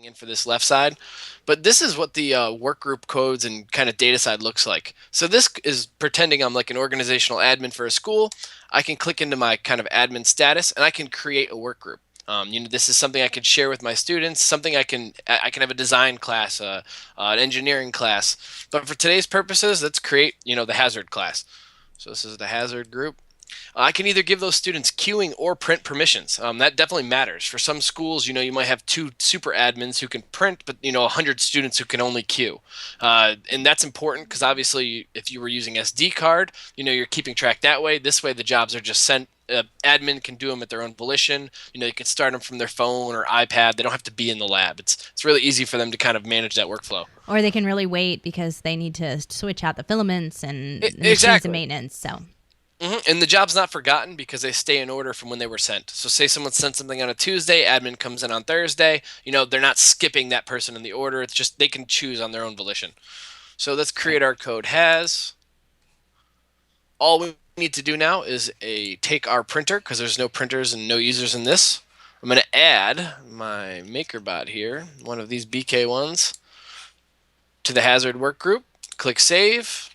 in for this left side. But this is what the work group codes and kind of data side looks like. So this is pretending I'm like an organizational admin for a school. I can click into my kind of admin status and I can create a work group. This is something I can share with my students, something I can have a design class, an engineering class. But for today's purposes, let's create, the hazard class. So this is the hazard group. I can either give those students queuing or print permissions. That definitely matters. For some schools, you might have 2 super admins who can print, but 100 students who can only queue. And that's important because obviously, if you were using SD card, you're keeping track that way. This way, the jobs are just sent. Admin can do them at their own volition. They can start them from their phone or iPad. They don't have to be in the lab. It's really easy for them to kind of manage that workflow. Or they can really wait because they need to switch out the filaments and machines and maintenance. So. Mm-hmm. And the job's not forgotten because they stay in order from when they were sent. So say someone sent something on a Tuesday, admin comes in on Thursday, they're not skipping that person in the order. It's just they can choose on their own volition. So let's create our code Hazz. All we need to do now is take our printer, because there's no printers and no users in this. I'm going to add my MakerBot here, one of these BK ones, to the hazard work group. Click Save.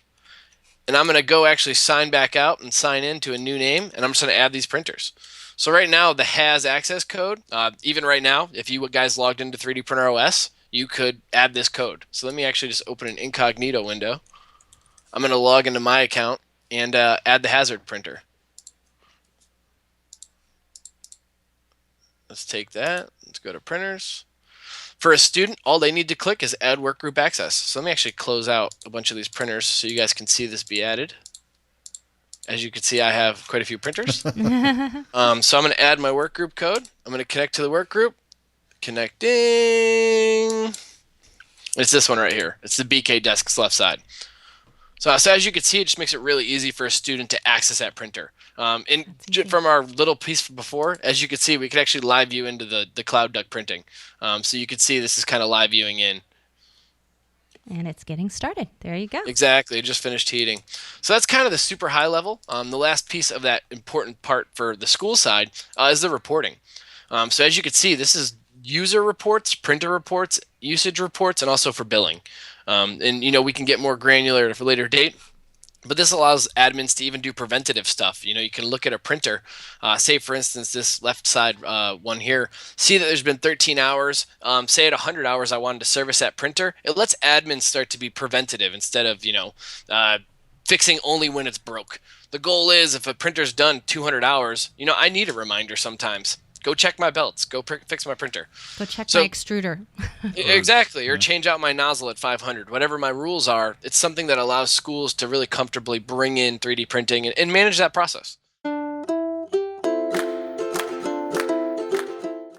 And I'm going to go actually sign back out and sign in to a new name, and I'm just going to add these printers. So right now, the Hazz access code, even right now, if you guys logged into 3D Printer OS, you could add this code. So let me actually just open an incognito window. I'm going to log into my account and add the hazard printer. Let's take that. Let's go to printers. For a student, all they need to click is add workgroup access. So let me actually close out a bunch of these printers so you guys can see this be added. As you can see, I have quite a few printers. So I'm going to add my workgroup code. I'm going to connect to the workgroup. Connecting. It's this one right here. It's the BK desk's left side. So as you can see, it just makes it really easy for a student to access that printer. From our little piece before, as you can see, we could actually live view into the Cloud Duck printing. So you can see this is kind of live viewing in. And it's getting started. There you go. Exactly. It just finished heating. So that's kind of the super high level. The last piece of that important part for the school side is the reporting. So as you can see, this is user reports, printer reports, usage reports, and also for billing. We can get more granular at a later date. But this allows admins to even do preventative stuff. You can look at a printer, say for instance this left side one here, see that there's been 13 hours. Say at 100 hours I wanted to service that printer. It lets admins start to be preventative instead of fixing only when it's broke. The goal is if a printer's done 200 hours, I need a reminder sometimes. Go check my belts. Go fix my printer. Go check my extruder. Exactly. Or change out my nozzle at 500. Whatever my rules are, it's something that allows schools to really comfortably bring in 3D printing and manage that process.